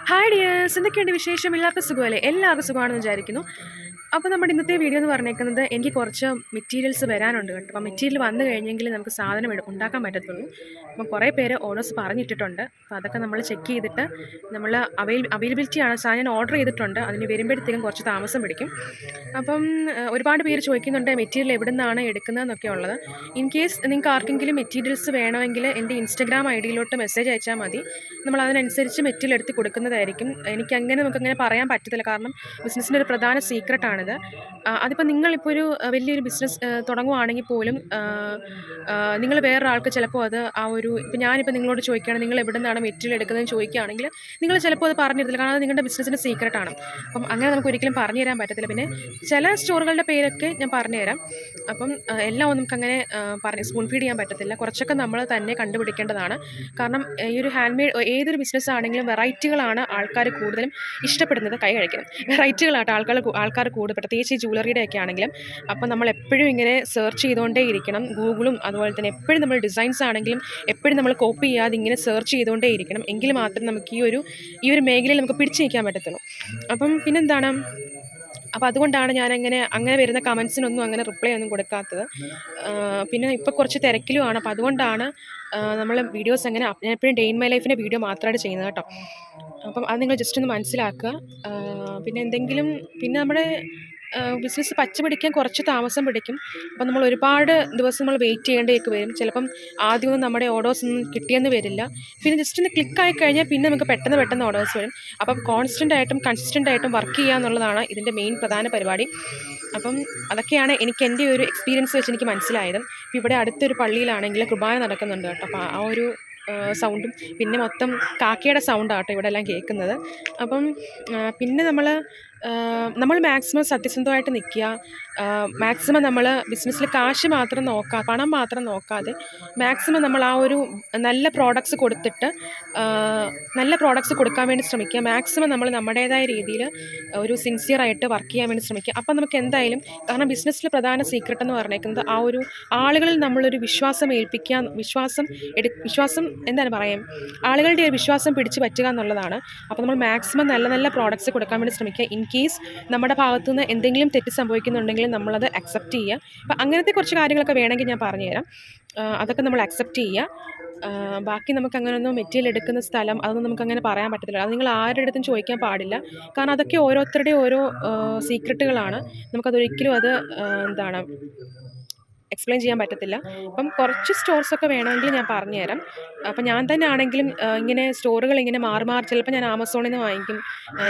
Hi dears, എന്തൊക്കെയുണ്ട് വിശേഷം? എല്ലാവർക്കും സുഖമല്ലേ? എല്ലാവർക്കും സുഖമാണെന്ന് വിചാരിക്കുന്നു. അപ്പോൾ നമ്മുടെ ഇന്നത്തെ വീഡിയോ എന്ന് പറഞ്ഞേക്കുന്നത് എനിക്ക് കുറച്ച് മെറ്റീരിയൽസ് വരാനുണ്ട് കേട്ടോ. അപ്പോൾ മെറ്റീരിയൽ വന്നു കഴിഞ്ഞെങ്കിൽ നമുക്ക് സാധനം ഉണ്ടാക്കാൻ പറ്റത്തുള്ളൂ. അപ്പോൾ കുറേ പേര് ഓർഡേഴ്സ് പറഞ്ഞിട്ടിട്ടുണ്ട്. അപ്പോൾ അതൊക്കെ നമ്മൾ ചെക്ക് ചെയ്തിട്ട് നമ്മൾ അവൈലബിലിറ്റിയാണ് സാധനം ഞാൻ ഓർഡർ ചെയ്തിട്ടുണ്ട്. അതിന് വരുമ്പോഴത്തേക്കും കുറച്ച് താമസം പിടിക്കും. അപ്പം ഒരുപാട് പേര് ചോദിക്കുന്നുണ്ട് മെറ്റീരിയൽ എവിടെ നിന്നാണ് എടുക്കുന്നതെന്നൊക്കെ ഉള്ളത്. ഇൻ കേസ് നിങ്ങൾക്ക് ആർക്കെങ്കിലും മെറ്റീരിയൽസ് വേണമെങ്കിൽ എൻ്റെ ഇൻസ്റ്റാഗ്രാം ഐഡിയിലോട്ട് മെസ്സേജ് അയച്ചാൽ മതി. നമ്മൾ അതിനനുസരിച്ച് മെറ്റീരിയൽ എടുത്ത് കൊടുക്കുന്നതായിരിക്കും. നമുക്കങ്ങനെ പറയാൻ പറ്റത്തില്ല, കാരണം ബിസിനസ്സിൻ്റെ ഒരു പ്രധാന സീക്രട്ടാണിത്. അതിപ്പോൾ നിങ്ങളിപ്പോൾ ഒരു വലിയൊരു ബിസിനസ് തുടങ്ങുവാണെങ്കിൽ പോലും നിങ്ങൾ വേറൊരാൾക്ക് ചിലപ്പോൾ അത് ഇപ്പോൾ ഞാനിപ്പോൾ നിങ്ങളോട് ചോദിക്കുകയാണ് നിങ്ങൾ എവിടെ നിന്നാണ് മെറ്റീരിയൽ എടുക്കുന്നതെന്ന് ചോദിക്കുകയാണെങ്കിൽ നിങ്ങൾ ചിലപ്പോൾ അത് പറഞ്ഞിരുന്നില്ല, കാരണം അത് നിങ്ങളുടെ ബിസിനസ്സിൻ്റെ സീക്രട്ടാണ്. അപ്പം അങ്ങനെ നമുക്ക് ഒരിക്കലും പറഞ്ഞു തരാൻ പറ്റത്തില്ല. പിന്നെ ചില സ്റ്റോറുകളുടെ പേരൊക്കെ ഞാൻ പറഞ്ഞുതരാം. അപ്പം എല്ലാം നമുക്കങ്ങനെ സ്പൂൺ ഫീഡ് ചെയ്യാൻ പറ്റത്തില്ല. കുറച്ചൊക്കെ നമ്മൾ തന്നെ കണ്ടുപിടിക്കേണ്ടതാണ്. കാരണം ഈ ഒരു ഹാൻഡ് മെയ്ഡ് ഏതൊരു ബിസിനസ് ആണെങ്കിലും വെറൈറ്റികളാണ് ആൾക്കാർ കൂടുതലും ഇഷ്ടപ്പെടുന്നത്. കൈ കഴിക്കണം, വെറൈറ്റികളായിട്ട് ആൾക്കാർ കൂടുതൽ, പ്രത്യേകിച്ച് ഈ ജ്വല്ലറിയുടെ ഒക്കെ ആണെങ്കിലും. അപ്പം നമ്മൾ എപ്പോഴും ഇങ്ങനെ സെർച്ച് ചെയ്തുകൊണ്ടേ ഇരിക്കണം. ഗൂഗിളും അതുപോലെ തന്നെ എപ്പോഴും നമ്മൾ ഡിസൈൻസ് ആണെങ്കിലും എപ്പോഴും നമ്മൾ കോപ്പി ചെയ്യാതെ ഇങ്ങനെ സെർച്ച് ചെയ്തുകൊണ്ടേ ഇരിക്കണം. എങ്കിൽ മാത്രമേ നമുക്ക് ഈ ഒരു മേഖലയിൽ നമുക്ക് പിടിച്ചു നിൽക്കാൻ പറ്റത്തുള്ളൂ. അപ്പം പിന്നെന്താണ്, അപ്പോൾ അതുകൊണ്ടാണ് അങ്ങനെ വരുന്ന കമൻസിനൊന്നും അങ്ങനെ റിപ്ലൈ ഒന്നും കൊടുക്കാത്തത്. പിന്നെ ഇപ്പോൾ കുറച്ച് തിരക്കിലുമാണ്. അപ്പോൾ അതുകൊണ്ടാണ് നമ്മൾ വീഡിയോസ് ഞാൻ എപ്പോഴും ഡേ ഇൻ മൈ ലൈഫിൻ്റെ വീഡിയോ മാത്രമായിട്ട് ചെയ്യുന്നത് കേട്ടോ. അപ്പം അത് നിങ്ങൾ ജസ്റ്റ് ഒന്ന് മനസ്സിലാക്കുക. പിന്നെ നമ്മുടെ ബിസിനസ് പച്ചപിടിക്കാൻ കുറച്ച് താമസം പിടിക്കും. അപ്പം നമ്മൾ ഒരുപാട് ദിവസം നമ്മൾ വെയിറ്റ് ചെയ്യേണ്ടിയൊക്കെ വരും. ചിലപ്പം ആദ്യമൊന്നും നമ്മുടെ ഓർഡേഴ്സ് ഒന്നും കിട്ടിയെന്ന് വരില്ല. പിന്നെ ജസ്റ്റ് ഒന്ന് ക്ലിക്കായി കഴിഞ്ഞാൽ പിന്നെ നമുക്ക് പെട്ടെന്ന് ഓർഡേഴ്സ് വരും. അപ്പം കൺസിസ്റ്റൻ്റ് ആയിട്ടും വർക്ക് ചെയ്യുക എന്നുള്ളതാണ് ഇതിൻ്റെ മെയിൻ പ്രധാന പരിപാടി. അപ്പം അതൊക്കെയാണ് എനിക്ക് എൻ്റെ ഒരു എക്സ്പീരിയൻസ് വെച്ച് എനിക്ക് മനസ്സിലായത്. ഇപ്പോൾ ഇവിടെ അടുത്തൊരു പള്ളിയിലാണെങ്കിൽ കുർബാന നടക്കുന്നുണ്ട് കേട്ടോ. അപ്പോൾ ആ ഒരു സൗണ്ടും പിന്നെ മൊത്തം കാക്കയുടെ സൗണ്ടാട്ടോ ഇവിടെ എല്ലാം കേൾക്കുന്നത്. അപ്പം പിന്നെ നമ്മൾ മാക്സിമം സത്യസന്ധമായിട്ട് നിൽക്കുക. മാക്സിമം നമ്മൾ ബിസിനസ്സിൽ പണം മാത്രം നോക്കാതെ മാക്സിമം നമ്മൾ ആ ഒരു നല്ല പ്രോഡക്ട്സ് കൊടുക്കാൻ വേണ്ടി ശ്രമിക്കുക. മാക്സിമം നമ്മൾ നമ്മുടേതായ രീതിയിൽ ഒരു സിൻസിയറായിട്ട് വർക്ക് ചെയ്യാൻ വേണ്ടി ശ്രമിക്കുക. അപ്പം നമുക്ക് എന്തായാലും, കാരണം ബിസിനസ്സിൽ പ്രധാന സീക്രട്ട് എന്ന് പറഞ്ഞേക്കുന്നത് ആ ഒരു ആളുകളിൽ നമ്മളൊരു വിശ്വാസം എന്താണ് പറയാം, ആളുകളുടെ ഒരു വിശ്വാസം പിടിച്ചു പറ്റുക എന്നുള്ളതാണ്. അപ്പോൾ നമ്മൾ മാക്സിമം നല്ല നല്ല പ്രോഡക്റ്റ്സ് കൊടുക്കാൻ വേണ്ടി ശ്രമിക്കുക. ഇൻ കേസ് നമ്മുടെ ഭാഗത്തുനിന്ന് എന്തെങ്കിലും തെറ്റ് സംഭവിക്കുന്നുണ്ടെങ്കിൽ നമ്മളത് അക്സെപ്റ്റ് ചെയ്യുക. അപ്പം അങ്ങനത്തെ കുറച്ച് കാര്യങ്ങളൊക്കെ വേണമെങ്കിൽ ഞാൻ പറഞ്ഞുതരാം. അതൊക്കെ നമ്മൾ അക്സെപ്റ്റ് ചെയ്യുക. ബാക്കി നമുക്ക് അങ്ങനെയൊന്നും മെറ്റീരിയൽ എടുക്കുന്ന സ്ഥലം അതൊന്നും നമുക്കങ്ങനെ പറയാൻ പറ്റത്തില്ല. അത് നിങ്ങൾ ആരുടെ അടുത്തും ചോദിക്കാൻ പാടില്ല, കാരണം അതൊക്കെ ഓരോരുത്തരുടെയും ഓരോ സീക്രട്ടുകളാണ്. നമുക്കതൊരിക്കലും എക്സ്പ്ലെയിൻ ചെയ്യാൻ പറ്റത്തില്ല. അപ്പം കുറച്ച് സ്റ്റോർസൊക്കെ വേണമെങ്കിൽ ഞാൻ പറഞ്ഞുതരാം. അപ്പം ഞാൻ തന്നെ ആണെങ്കിലും ഇങ്ങനെ സ്റ്റോറുകൾ ഇങ്ങനെ മാറി ചിലപ്പോൾ ഞാൻ ആമസോണിൽ നിന്ന് വാങ്ങിക്കും,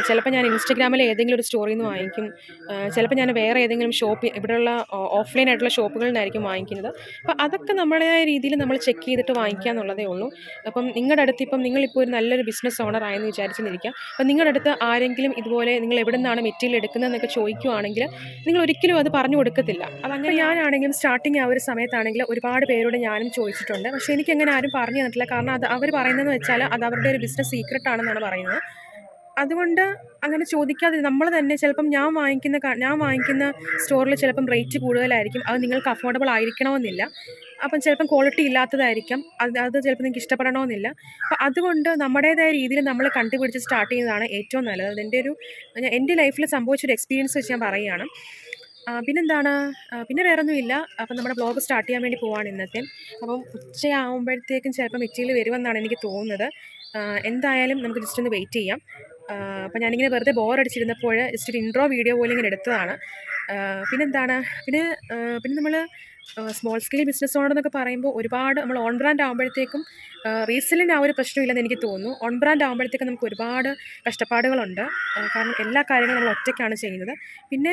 ചിലപ്പോൾ ഞാൻ ഇൻസ്റ്റഗ്രാമിൽ ഏതെങ്കിലും ഒരു സ്റ്റോറിൽ നിന്ന് വാങ്ങിക്കും, ചിലപ്പോൾ ഞാൻ വേറെ ഏതെങ്കിലും ഇവിടെയുള്ള ഓഫ്ലൈൻ ആയിട്ടുള്ള ഷോപ്പുകളിൽ നിന്നായിരിക്കും വാങ്ങിക്കുന്നത്. അപ്പം അതൊക്കെ നമ്മുടേതായ രീതിയിൽ നമ്മൾ ചെക്ക് ചെയ്തിട്ട് വാങ്ങിക്കുക എന്നുള്ളതേ ഉള്ളൂ. അപ്പം നിങ്ങളുടെ അടുത്ത് നിങ്ങളിപ്പോൾ ഒരു നല്ലൊരു ബിസിനസ് ഓണർ ആയെന്ന് വിചാരിച്ചിരിക്കുക. അപ്പം നിങ്ങളുടെ അടുത്ത് ആരെങ്കിലും ഇതുപോലെ നിങ്ങൾ എവിടെ നിന്നാണ് മെറ്റീരിയൽ എടുക്കുന്നതെന്നൊക്കെ ചോദിക്കുവാണെങ്കിൽ നിങ്ങൾ ഒരിക്കലും അത് പറഞ്ഞു കൊടുക്കത്തില്ല. അതങ്ങനെ ഞാനാണെങ്കിലും സ്റ്റാർട്ടിങ് ആ ഒരു സമയത്താണെങ്കിൽ ഒരുപാട് പേരോട് ഞാനും ചോദിച്ചിട്ടുണ്ട്. പക്ഷേ എനിക്കങ്ങനെ ആരും പറഞ്ഞു തന്നിട്ടില്ല. കാരണം അവർ പറയുന്നതെന്ന് വെച്ചാൽ അത് അവരുടെ ഒരു ബിസിനസ് സീക്രട്ട് ആണെന്നാണ് പറയുന്നത്. അതുകൊണ്ട് അങ്ങനെ ചോദിക്കാതെ നമ്മൾ തന്നെ, ചിലപ്പം ഞാൻ വാങ്ങിക്കുന്ന സ്റ്റോറിൽ ചിലപ്പം റേറ്റ് കൂടുതലായിരിക്കും. അത് നിങ്ങൾക്ക് അഫോർഡബിൾ ആയിരിക്കണമെന്നില്ല. അപ്പം ചിലപ്പം ക്വാളിറ്റി ഇല്ലാത്തതായിരിക്കും. അത് ചിലപ്പോൾ നിങ്ങൾക്ക് ഇഷ്ടപ്പെടണമെന്നില്ല. അപ്പം അതുകൊണ്ട് നമ്മുടേതായ രീതിയിൽ നമ്മൾ കണ്ടുപിടിച്ച് സ്റ്റാർട്ട് ചെയ്യുന്നതാണ് ഏറ്റവും നല്ലത്. എൻ്റെ ലൈഫിൽ സംഭവിച്ചൊരു എക്സ്പീരിയൻസ് വെച്ച് ഞാൻ പറയുകയാണ്. പിന്നെ വേറൊന്നുമില്ല. അപ്പം നമ്മുടെ ബ്ലോഗ് സ്റ്റാർട്ട് ചെയ്യാൻ വേണ്ടി പോവാണ് ഇന്നത്തെ. അപ്പം ഉച്ചയാകുമ്പോഴത്തേക്കും ചിലപ്പോൾ മെറ്റീരിയൽ വരുമെന്നാണ് എനിക്ക് തോന്നുന്നത്. എന്തായാലും നമുക്ക് ജസ്റ്റ് ഒന്ന് വെയിറ്റ് ചെയ്യാം. അപ്പം ഞാനിങ്ങനെ വെറുതെ ബോറടിച്ചിരുന്നപ്പോൾ ജസ്റ്റ് ഒരു ഇൻട്രോ വീഡിയോ പോലെ ഇങ്ങനെ എടുത്തതാണ്. പിന്നെ നമ്മൾ സ്മോൾ സ്കെയിൽ ബിസിനസ് ഓണർ പറയുമ്പോൾ ഒരുപാട് നമ്മൾ ഓൺ ബ്രാൻഡ് ആകുമ്പോഴത്തേക്കും റീസെല്ലിന് ആ ഒരു പ്രശ്നമില്ലെന്ന് എനിക്ക് തോന്നുന്നു. ഓൺ ബ്രാൻഡ് ആകുമ്പോഴത്തേക്കും നമുക്ക് ഒരുപാട് കഷ്ടപ്പാടുകളുണ്ട്. കാരണം എല്ലാ കാര്യങ്ങളും നമ്മൾ ഒറ്റയ്ക്കാണ് ചെയ്യുന്നത്. പിന്നെ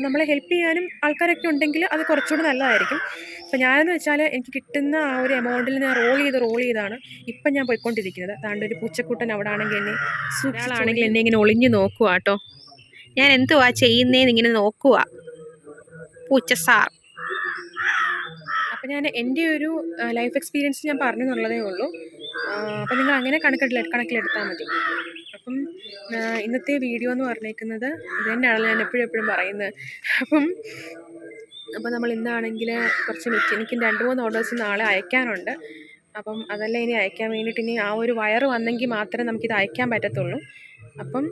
നമ്മളെ ഹെൽപ്പ് ചെയ്യാനും ആൾക്കാരൊക്കെ ഉണ്ടെങ്കിൽ അത് കുറച്ചുകൂടി നല്ലതായിരിക്കും. അപ്പോൾ ഞാനെന്ന് വെച്ചാൽ എനിക്ക് കിട്ടുന്ന ആ ഒരു എമൗണ്ടിൽ ഞാൻ റോൾ ചെയ്താണ് ഇപ്പം ഞാൻ പോയിക്കൊണ്ടിരിക്കുന്നത്. അതാണ്ട് ഒരു പൂച്ചക്കുട്ടൻ അവിടെ ആണെങ്കിൽ എന്നെ ഇങ്ങനെ ഒളിഞ്ഞു നോക്കുക കേട്ടോ. ഞാൻ എന്തുവാ ചെയ്യുന്നതെന്ന് ഇങ്ങനെ നോക്കുക പൂച്ച സാർ. അപ്പം ഞാൻ എൻ്റെ ഒരു ലൈഫ് എക്സ്പീരിയൻസ് ഞാൻ പറഞ്ഞു എന്നുള്ളതേ ഉള്ളൂ. അപ്പം നിങ്ങൾ അങ്ങനെ കണക്കിലെടുത്താൽ മതി. അപ്പം ഇന്നത്തെ വീഡിയോ എന്ന് പറഞ്ഞേക്കുന്നത് ഇത് തന്നെയാണല്ലോ ഞാൻ എപ്പോഴും പറയുന്നത്. അപ്പം നമ്മൾ ഇന്നാണെങ്കിൽ എനിക്ക് 2-3 ഓർഡേഴ്സ് നാളെ അയക്കാനുണ്ട്. അപ്പം അതെല്ലാം ഇനി അയക്കാൻ വേണ്ടിയിട്ട് ഇനി ആ ഒരു വയറ് വന്നെങ്കിൽ മാത്രമേ നമുക്കിത് അയക്കാൻ പറ്റത്തുള്ളൂ. അപ്പം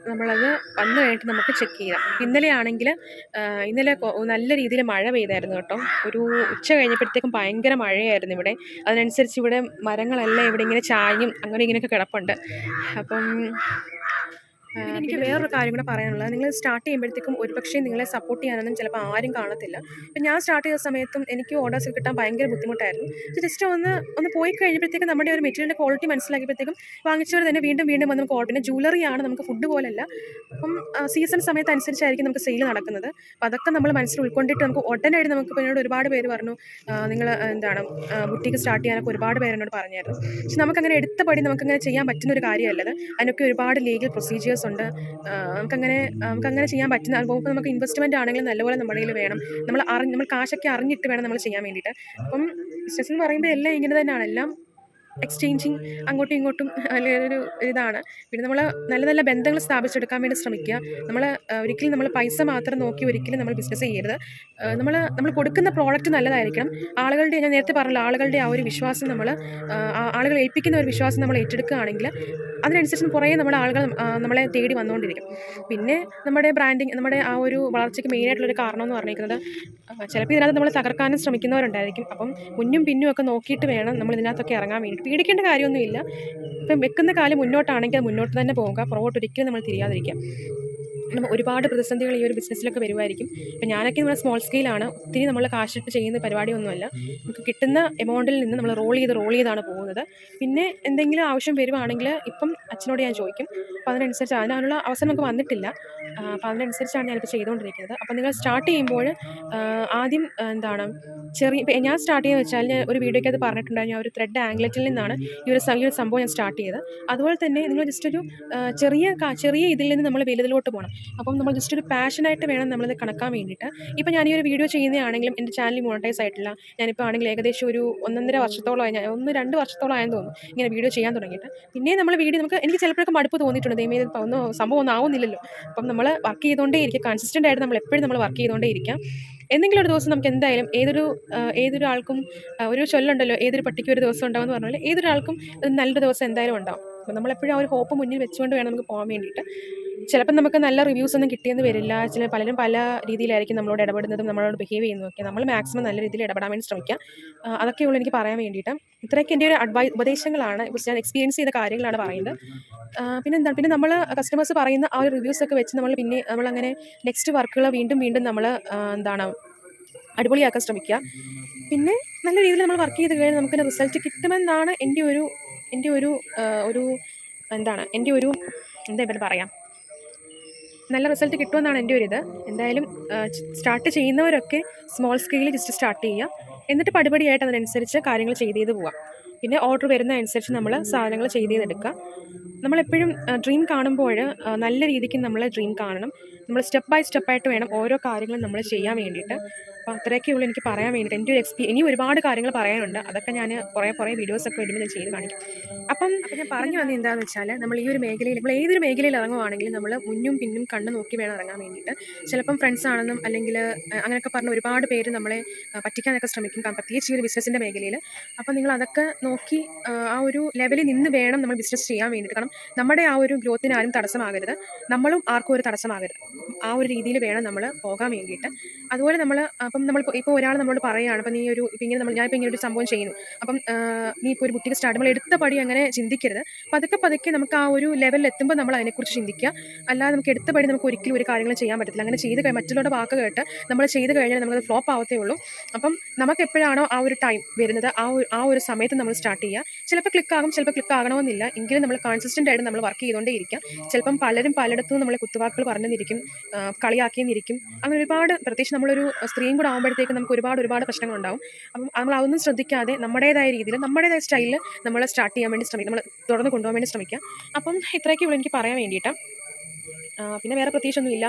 നമ്മളത് വന്നു കഴിഞ്ഞിട്ട് നമുക്ക് ചെക്ക് ചെയ്യാം. ഇന്നലെ ആണെങ്കിൽ ഇന്നലെ നല്ല രീതിയിൽ മഴ പെയ്തായിരുന്നു കേട്ടോ. ഒരു ഉച്ച കഴിഞ്ഞപ്പോഴത്തേക്കും ഭയങ്കര മഴയായിരുന്നു ഇവിടെ. അതിനനുസരിച്ച് ഇവിടെ മരങ്ങളെല്ലാം ഇവിടെ ഇങ്ങനെ ചാഞ്ഞും അങ്ങനെ ഇങ്ങനെയൊക്കെ കിടപ്പുണ്ട്. അപ്പം പിന്നെ എനിക്ക് വേറൊരു കാര്യം കൂടെ പറയാനുള്ളത്, നിങ്ങൾ സ്റ്റാർട്ട് ചെയ്യുമ്പോഴത്തേക്കും ഒരുപക്ഷേ നിങ്ങളെ സപ്പോർട്ട് ചെയ്യാനൊന്നും ചിലപ്പോൾ ആരും കാണത്തില്ല. ഇപ്പം ഞാൻ സ്റ്റാർട്ട് ചെയ്ത സമയത്തും എനിക്ക് ഓർഡേഴ്സ് കിട്ടാൻ ഭയങ്കര ബുദ്ധിമുട്ടായിരുന്നു. ജസ്റ്റ് ഒന്ന് പോയി കഴിയുമ്പോഴത്തേക്കും നമ്മുടെ ഒരു മെറ്റീരിയലിൻ്റെ ക്വാളിറ്റി മനസ്സിലാക്കിയപ്പോഴത്തേക്കും വാങ്ങിച്ചവർ തന്നെ വീണ്ടും വീണ്ടും വന്ന് നമുക്ക് ഓർഡർ. പിന്നെ ജ്വല്ലറിയാണ്, നമുക്ക് ഫുഡ് പോലല്ല. അപ്പം സീസൺ സമയത്ത് അനുസരിച്ചായിരിക്കും നമുക്ക് സെയിൽ നടക്കുന്നത്. അപ്പോൾ അതൊക്കെ നമ്മൾ മനസ്സിൽ ഉൾക്കൊണ്ടിട്ട് നമുക്ക് ഉടനടി നമുക്ക് പിന്നീട് ഒരുപാട് പേര് പറഞ്ഞു നിങ്ങൾ എന്താണ് ബുട്ടീക്ക് സ്റ്റാർട്ട് ചെയ്യാനൊക്കെ ഒരുപാട് പേര് എന്നോട് പറഞ്ഞായിരുന്നു. പക്ഷെ നമുക്കങ്ങനെ എടുത്ത പടി നമുക്കങ്ങനെ ചെയ്യാൻ പറ്റുന്ന ഒരു കാര്യമല്ലത്. അതിനൊക്കെ ഒരുപാട് ലീഗൽ പ്രൊസീജിയേഴ്സ് ഉണ്ട്. നമുക്കങ്ങനെ ചെയ്യാൻ പറ്റുന്ന അനുഭവം. ഇപ്പോൾ നമുക്ക് ഇൻവെസ്റ്റ്മെൻറ്റ് ആണെങ്കിലും നല്ലപോലെ നമ്മുടെ കയ്യിൽ വേണം. നമ്മൾ കാശൊക്കെ അറിഞ്ഞിട്ട് വേണം നമ്മൾ ചെയ്യാൻ വേണ്ടിയിട്ട്. അപ്പം ബിസിനസ് എന്ന് പറയുമ്പോൾ എല്ലാം ഇങ്ങനെ തന്നെയാണ്. എല്ലാം എക്സ്ചേഞ്ചിങ് അങ്ങോട്ടും ഇങ്ങോട്ടും ഒരു ഇതാണ്. പിന്നെ നമ്മൾ നല്ല നല്ല ബന്ധങ്ങൾ സ്ഥാപിച്ചെടുക്കാൻ വേണ്ടി ശ്രമിക്കുക. ഒരിക്കലും നമ്മൾ പൈസ മാത്രം നോക്കി ഒരിക്കലും നമ്മൾ ബിസിനസ് ചെയ്യരുത്. നമ്മൾ കൊടുക്കുന്ന പ്രോഡക്റ്റ് നല്ലതായിരിക്കണം. ഞാൻ നേരത്തെ പറഞ്ഞല്ലോ, ആളുകളുടെ ആ ഒരു വിശ്വാസം ആളുകൾ ഏൽപ്പിക്കുന്ന ഒരു വിശ്വാസം നമ്മൾ ഏറ്റെടുക്കുകയാണെങ്കിൽ അതിനനുസരിച്ച് പുറകെ നമ്മുടെ ആളുകൾ നമ്മളെ തേടി വന്നുകൊണ്ടിരിക്കും. പിന്നെ നമ്മുടെ ബ്രാൻഡിങ്, നമ്മുടെ ആ ഒരു വളർച്ചയ്ക്ക് മെയിനായിട്ടുള്ളൊരു കാരണം എന്ന് പറഞ്ഞിരിക്കുന്നത്, ചിലപ്പോൾ ഇതിനകത്ത് നമ്മൾ തകർക്കാനും ശ്രമിക്കുന്നവരുണ്ടായിരിക്കും. അപ്പം മുന്നും പിന്നും ഒക്കെ നോക്കിയിട്ട് വേണം നമ്മൾ ഇതിനകത്തൊക്കെ ഇറങ്ങാൻ വേണ്ടിയിട്ട്. പേടിക്കേണ്ട കാര്യമൊന്നുമില്ല. ഇപ്പം വെക്കുന്ന കാലം മുന്നോട്ടാണെങ്കിൽ അത് മുന്നോട്ട് തന്നെ പോവുക. പുറകോട്ടൊരിക്കലും നമ്മൾ തിരിയാതിരിക്കുക. ഒരുപാട് പ്രതിസന്ധികൾ ഈ ഒരു ബിസിനസ്സിലൊക്കെ വരുമായിരിക്കും. ഇപ്പം ഞാനൊക്കെ നമ്മുടെ സ്മോൾ സ്കെയിലാണ്, ഒത്തിരി നമ്മൾ കാശിട്ട് ചെയ്യുന്ന പരിപാടിയൊന്നുമല്ല. നമുക്ക് കിട്ടുന്ന എമൗണ്ടിൽ നിന്ന് നമ്മൾ റോൾ ചെയ്താണ് പോകുന്നത്. പിന്നെ എന്തെങ്കിലും ആവശ്യം വരുവാണെങ്കിൽ ഇപ്പം അച്ഛനോട് ഞാൻ ചോദിക്കും. അപ്പോൾ അതിനുള്ള അവസരം നമുക്ക് വന്നിട്ടില്ല. അപ്പോൾ അതിനനുസരിച്ചാണ് ഞാനിപ്പോൾ ചെയ്തുകൊണ്ടിരിക്കുന്നത്. അപ്പോൾ നിങ്ങൾ സ്റ്റാർട്ട് ചെയ്യുമ്പോൾ ആദ്യം ഞാൻ സ്റ്റാർട്ട് ചെയ്യുന്നത് വെച്ചാൽ, ഞാൻ ഒരു വീഡിയോയ്ക്ക് അത് പറഞ്ഞിട്ടുണ്ടായിരുന്നു, ഞാൻ ഒരു ത്രെഡ് ആംഗ്ലറ്റിൽ നിന്നാണ് ഈ ഒരു സംഭവം ഞാൻ സ്റ്റാർട്ട് ചെയ്തത്. അതുപോലെ തന്നെ നിങ്ങൾ ജസ്റ്റ് ഒരു ചെറിയ ഇതിൽ നിന്ന് നമ്മൾ വലുതിലോട്ട് പോകണം. അപ്പം നമ്മൾ ജസ്റ്റ് ഒരു പാഷനായിട്ട് വേണം നമ്മളത് കണക്കാൻ വേണ്ടിയിട്ട്. ഇപ്പം ഞാൻ ഈ ഒരു വീഡിയോ ചെയ്യുന്നതാണെങ്കിലും എൻ്റെ ചാനൽ മോണിറ്റൈസ് ആയിട്ടില്ല. ഞാനിപ്പോൾ ആണെങ്കിൽ ഏകദേശം ഒരു 1.5 വർഷത്തോളമായി, 1-2 വർഷത്തോളമായെന്ന് തോന്നുന്നു ഇങ്ങനെ വീഡിയോ ചെയ്യാൻ തുടങ്ങിയിട്ട്. പിന്നെ എനിക്ക് ചിലപ്പോഴൊക്കെ മടുപ്പ് തോന്നിയിട്ടുണ്ട്. ദൈവമേ, ഇത് സംഭവം ഒന്നും ആവുന്നില്ലല്ലോ. അപ്പം നമ്മൾ വർക്ക് ചെയ്തുകൊണ്ടേ ഇരിക്കുക. കൺസിസ്റ്റൻ്റ് ആയിട്ട് നമ്മൾ എപ്പോഴും വർക്ക് ചെയ്തുകൊണ്ടേ ഇരിക്കുക. എന്തെങ്കിലും ഒരു ദിവസം നമുക്ക് എന്തായാലും ഏതൊരാൾക്കും ഒരു ചൊല്ലുണ്ടല്ലോ, ഏതൊരു പട്ടിക്കും ഒരു ദിവസം ഉണ്ടാവും എന്ന് പറഞ്ഞാൽ ഏതൊരാൾക്കും നല്ലൊരു ദിവസം എന്തായാലും ഉണ്ടാവും. അപ്പോൾ നമ്മളെപ്പോഴും ആ ഒരു ഹോപ്പ് മുന്നിൽ വെച്ചുകൊണ്ട് വേണം നമുക്ക് പോകാൻ വേണ്ടിയിട്ട്. ചിലപ്പോൾ നമുക്ക് നല്ല റിവ്യൂസ് ഒന്നും കിട്ടിയെന്ന് വരില്ല. പലരും പല രീതിയിലായിരിക്കും നമ്മളോട് ഇടപെടുന്നതും നമ്മളോട് ബിഹേവ് ചെയ്യുന്നതൊക്കെ. നമ്മൾ മാക്സിമം നല്ല രീതിയിൽ ഇടപെടാൻ വേണ്ടി ശ്രമിക്കാം. അതൊക്കെയുള്ളൂ എനിക്ക് പറയാൻ വേണ്ടിയിട്ട്. ഇത്രയൊക്കെ എൻ്റെ ഒരു ഉപദേശങ്ങളാണ്. ഞാൻ എക്സ്പീരിയൻസ് ചെയ്ത കാര്യങ്ങളാണ് പറയുന്നത്. പിന്നെ നമ്മൾ കസ്റ്റമേഴ്സ് പറയുന്ന ആ ഒരു റിവ്യൂസൊക്കെ വെച്ച് നമ്മളങ്ങനെ നെക്സ്റ്റ് വർക്കുകൾ വീണ്ടും നമ്മൾ അടിപൊളിയാക്കാൻ ശ്രമിക്കുക. പിന്നെ നല്ല രീതിയിൽ നമ്മൾ വർക്ക് ചെയ്ത് കഴിഞ്ഞാൽ നമുക്കിന് റിസൾട്ട് കിട്ടുമെന്നാണ് എൻ്റെ ഒരു എന്താ പറയാം, നല്ല റിസൾട്ട് കിട്ടുമെന്നാണ് എൻ്റെ ഇത്. എന്തായാലും സ്റ്റാർട്ട് ചെയ്യുന്നവരൊക്കെ സ്മോൾ സ്കെയിലിൽ ജസ്റ്റ് സ്റ്റാർട്ട് ചെയ്യുക. എന്നിട്ട് പടിപടിയായിട്ട് അതിനനുസരിച്ച് കാര്യങ്ങൾ ചെയ്ത് പോവാം. പിന്നെ ഓർഡർ വരുന്നതനുസരിച്ച് നമ്മൾ സാധനങ്ങൾ ചെയ്തെടുക്കുക. നമ്മളെപ്പോഴും ഡ്രീം കാണുമ്പോൾ നല്ല രീതിക്ക് നമ്മൾ ഡ്രീം കാണണം. നമ്മൾ സ്റ്റെപ്പ് ബൈ സ്റ്റെപ്പായിട്ട് വേണം ഓരോ കാര്യങ്ങളും നമ്മൾ ചെയ്യാൻ വേണ്ടിയിട്ട്. അപ്പോൾ അത്രയൊക്കെയുള്ളൂ എനിക്ക് പറയാൻ വേണ്ടിയിട്ട്. എൻ്റെ ഇനി ഒരുപാട് കാര്യങ്ങൾ പറയാനുണ്ട്. അതൊക്കെ ഞാൻ കുറേ വീഡിയോസൊക്കെ വരുമ്പോൾ ഞാൻ ചെയ്ത് കാണിക്കും. അപ്പം ഞാൻ പറഞ്ഞു വന്നത് എന്താണെന്ന് വെച്ചാൽ, നമ്മൾ ഏതൊരു മേഖലയിൽ ഇറങ്ങുവാണെങ്കിലും നമ്മൾ മുന്നും പിന്നും കണ്ണ് നോക്കി വേണം ഇറങ്ങാൻ വേണ്ടിയിട്ട്. ചിലപ്പം ഫ്രണ്ട്സ് ആണെന്നും അല്ലെങ്കിൽ അങ്ങനെയൊക്കെ പറഞ്ഞ് ഒരുപാട് പേര് നമ്മളെ പറ്റിക്കാനൊക്കെ ശ്രമിക്കും, പ്രത്യേകിച്ച് ഈ ഒരു ബിസിനസ്സിൻ്റെ മേഖലയിൽ. അപ്പം നിങ്ങൾ അതൊക്കെ നോക്കി ആ ഒരു ലെവലിൽ നിന്ന് വേണം നമ്മൾ ബിസിനസ് ചെയ്യാൻ വേണ്ടിയിട്ട്. കാരണം നമ്മുടെ ആ ഒരു ഗ്രോത്തിന് ആരും തടസ്സമാകരുത്, നമ്മളും ആർക്കും ഒരു തടസ്സമാകരുത്. ആ ഒരു രീതിയിൽ വേണം നമ്മൾ പോകാൻ വേണ്ടിയിട്ട്. അതുപോലെ ഇപ്പോൾ ഒരാൾ നമ്മളോട് പറയുകയാണ്, അപ്പം ഞാനിപ്പോൾ ഇങ്ങനെ ഒരു സംഭവം ചെയ്യുന്നു, അപ്പം നീ ഇപ്പോൾ ഒരു ബുട്ടിക്ക് സ്റ്റാർട്ട്, നമ്മൾ എടുത്ത പടി അങ്ങനെ ചിന്തിക്കരുത്. പതുക്കെ നമുക്ക് ആ ഒരു ലെവലിൽ എത്തുമ്പോൾ നമ്മൾ അതിനെക്കുറിച്ച് ചിന്തിക്കുക. അല്ലാതെ നമുക്ക് എടുത്ത പടി നമുക്ക് ഒരിക്കലും ഒരു കാര്യങ്ങളും ചെയ്യാൻ പറ്റത്തില്ല. അങ്ങനെ മറ്റുള്ളവരുടെ വാക്ക് കേട്ട് നമ്മൾ ചെയ്ത് കഴിഞ്ഞാൽ നമുക്കത് ഫ്ലോപ്പ് ആവത്തേ ഉള്ളൂ. അപ്പം നമുക്ക് എപ്പോഴാണോ ആ ഒരു ടൈം വരുന്നത്, ആ ഒരു സമയത്ത് നമ്മൾ സ്റ്റാർട്ട് ചെയ്യുക. ചിലപ്പോൾ ക്ലിക്കാകും, ചിലപ്പോൾ ക്ലിക്ക് ആകണമെന്നില്ല. എങ്കിലും നമ്മൾ കൺസിസ്റ്റൻ്റ് ആയിട്ട് നമ്മൾ വർക്ക് ചെയ്തുകൊണ്ടേ ഇരിക്കാം. ചിലപ്പം പലരും പലയിടത്തും നമ്മളെ കുത്തുവാക്കുകൾ പറഞ്ഞെന്നിരിക്കും, കളിയാക്കിയെന്നിരിക്കും. അങ്ങനെ ഒരുപാട്, പ്രത്യേകിച്ച് നമ്മളൊരു സ്ത്രീയും കൂടെ ആകുമ്പോഴത്തേക്ക് നമുക്ക് ഒരുപാട് പ്രശ്നങ്ങളുണ്ടാവും. അപ്പം നമ്മൾ അതൊന്നും ശ്രദ്ധിക്കാതെ നമ്മുടേതായ രീതിയിൽ, നമ്മുടേതായ സ്റ്റൈലിൽ നമ്മൾ സ്റ്റാർട്ട് ചെയ്യാൻ വേണ്ടി ശ്രമിക്കുക, നമ്മൾ തുടർന്ന് കൊണ്ടുപോകാൻ വേണ്ടി ശ്രമിക്കുക. അപ്പം ഇത്രയൊക്കെ ഉള്ളൂ എനിക്ക് പറയാൻ വേണ്ടിയിട്ട്. പിന്നെ വേറെ പ്രത്യേകിച്ചൊന്നുമില്ല.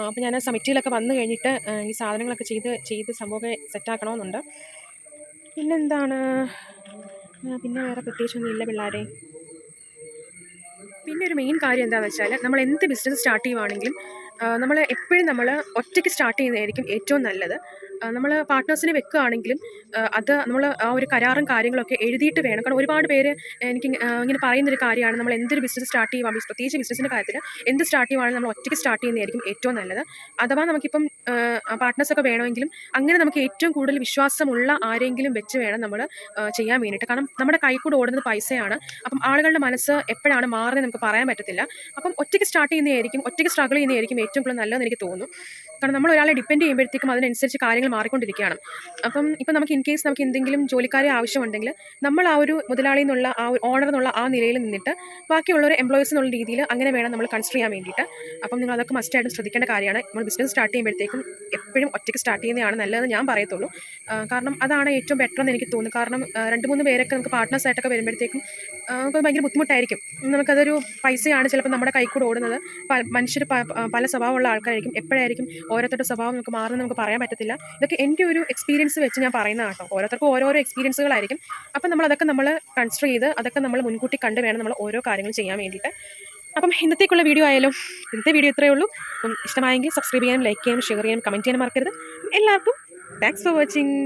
അപ്പോൾ ഞാൻ സമിറ്റിയിലൊക്കെ വന്നു കഴിഞ്ഞിട്ട് ഈ സാധനങ്ങളൊക്കെ ചെയ്ത് സംഭവമൊക്കെ സെറ്റാക്കണമെന്നുണ്ട്. പിന്നെന്താണ്, പിന്നെ വേറെ പ്രത്യേകിച്ചൊന്നുമില്ല പിള്ളേരെ. പിന്നെ ഒരു മെയിൻ കാര്യം എന്താണെന്ന് വെച്ചാൽ, നമ്മൾ എന്ത് ബിസിനസ് സ്റ്റാർട്ട് ചെയ്യുവാണെങ്കിലും നമ്മൾ എപ്പോഴും നമ്മൾ ഒറ്റയ്ക്ക് സ്റ്റാർട്ട് ചെയ്യുന്നതായിരിക്കും ഏറ്റവും നല്ലത്. നമ്മൾ പാർട്ട്നേഴ്സിനെ വെക്കുകയാണെങ്കിലും അത് നമ്മൾ ആ ഒരു കരാറും കാര്യങ്ങളൊക്കെ എഴുതിയിട്ട് വേണം. കാരണം ഒരുപാട് പേര് എനിക്ക് ഇങ്ങനെ പറയുന്നൊരു കാര്യമാണ്, നമ്മൾ എന്തൊരു ബിസിനസ് സ്റ്റാർട്ട് ചെയ്യുക, പ്രത്യേകിച്ച് ബിസിനസ്സിൻ്റെ കാര്യത്തിൽ എന്ത് സ്റ്റാർട്ട് ചെയ്യുവാണെങ്കിലും നമ്മൾ ഒറ്റയ്ക്ക് സ്റ്റാർട്ട് ചെയ്യുന്നതായിരിക്കും ഏറ്റവും നല്ലത്. അഥവാ നമുക്കിപ്പം പാർട്ട്നേഴ്സൊക്കെ വേണമെങ്കിലും അങ്ങനെ നമുക്ക് ഏറ്റവും കൂടുതൽ വിശ്വാസമുള്ള ആരെങ്കിലും വെച്ച് വേണം നമ്മൾ ചെയ്യാൻ വേണ്ടിയിട്ട്. കാരണം നമ്മുടെ കൈ കൂടെ ഓടുന്നത് പൈസയാണ്. അപ്പം ആളുകളുടെ മനസ്സ് എപ്പോഴാണ് മാറുന്നത് നമുക്ക് പറയാൻ പറ്റത്തില്ല. അപ്പം ഒറ്റയ്ക്ക് സ്റ്റാർട്ട് ചെയ്യുന്നതായിരിക്കും, ഒറ്റയ്ക്ക് സ്ട്രഗിൾ ചെയ്യുന്നതായിരിക്കും ഏറ്റവും കൂടുതൽ നല്ലതെന്ന് എനിക്ക് തോന്നുന്നു. കാരണം നമ്മൾ ഒരാളെ ഡിപ്പെൻഡ് ചെയ്യുമ്പോഴത്തേക്കും അതിനനുസരിച്ച് കാര്യങ്ങൾ മാറിക്കൊണ്ടിരിക്കുകയാണ്. അപ്പം ഇപ്പം നമുക്ക് ഇൻ കേസ് നമുക്ക് എന്തെങ്കിലും ജോലിക്കാരെ ആവശ്യമുണ്ടെങ്കിൽ നമ്മൾ ആ ഒരു മുതലാളി എന്നുള്ള ആ ഒരു ഓണർ എന്നുള്ള ആ നിലയിൽ നിന്നിട്ട് ബാക്കിയുള്ളവർ എംപ്ലോയീസ് എന്നുള്ള രീതിയിൽ അങ്ങനെ വേണം നമ്മൾ കൺസിഡർ ചെയ്യാൻ വേണ്ടിയിട്ട്. അപ്പം നിങ്ങൾ അതൊക്കെ മസ്റ്റായിട്ടും ശ്രദ്ധിക്കേണ്ട കാര്യമാണ്. നമ്മൾ ബിസിനസ് സ്റ്റാർട്ട് ചെയ്യുമ്പോഴത്തേക്കും എപ്പോഴും ഒറ്റയ്ക്ക് സ്റ്റാർട്ട് ചെയ്യുന്നതാണ് നല്ലതെന്ന് ഞാൻ പറയത്തുള്ളൂ. കാരണം അതാണ് ഏറ്റവും ബെറ്റർ എന്ന് എനിക്ക് തോന്നുന്നു. കാരണം 2-3 പേരൊക്കെ നമുക്ക് പാർട്ട്നേഴ്സായിട്ടൊക്കെ വരുമ്പോഴത്തേക്കും നമുക്ക് ഭയങ്കര ബുദ്ധിമുട്ടായിരിക്കും. നമുക്കതൊരു പൈസയാണ് ചിലപ്പോൾ നമ്മുടെ കൈ കൂടെ ഓടുന്നത്. മനുഷ്യർ പല സ്വഭാവമുള്ള ആൾക്കാരായിരിക്കും. എപ്പോഴായിരിക്കും ഓരോരുത്തരുടെ സ്വഭാവം നമുക്ക് മാറുന്നത് നമുക്ക് പറയാൻ പറ്റത്തില്ല. ഇതൊക്കെ എൻ്റെ ഒരു എക്സ്പീരിയൻസ് വെച്ച് ഞാൻ പറയുന്നതാണ് കേട്ടോ. ഓരോരുത്തർക്കും ഓരോരോ എക്സ്പീരിയൻസുകളായിരിക്കും. അപ്പം നമ്മളതൊക്കെ നമ്മൾ കൺസിഡർ ചെയ്ത് അതൊക്കെ നമ്മൾ മുൻകൂട്ടി കണ്ട് വേണം നമ്മൾ ഓരോ കാര്യങ്ങൾ ചെയ്യാൻ വേണ്ടിയിട്ട്. അപ്പം ഇന്നത്തേക്കുള്ള വീഡിയോ ആയാലും ഇന്നത്തെ വീഡിയോ ഇത്രയേ ഉള്ളൂ. അപ്പം ഇഷ്ടമായെങ്കിൽ സബ്സ്ക്രൈബ് ചെയ്യാനും ലൈക്ക് ചെയ്യാനും ഷെയർ ചെയ്യാനും കമൻറ്റ് ചെയ്യാനും മറക്കരുത്. എല്ലാവർക്കും താങ്ക്സ് ഫോർ വാച്ചിങ്.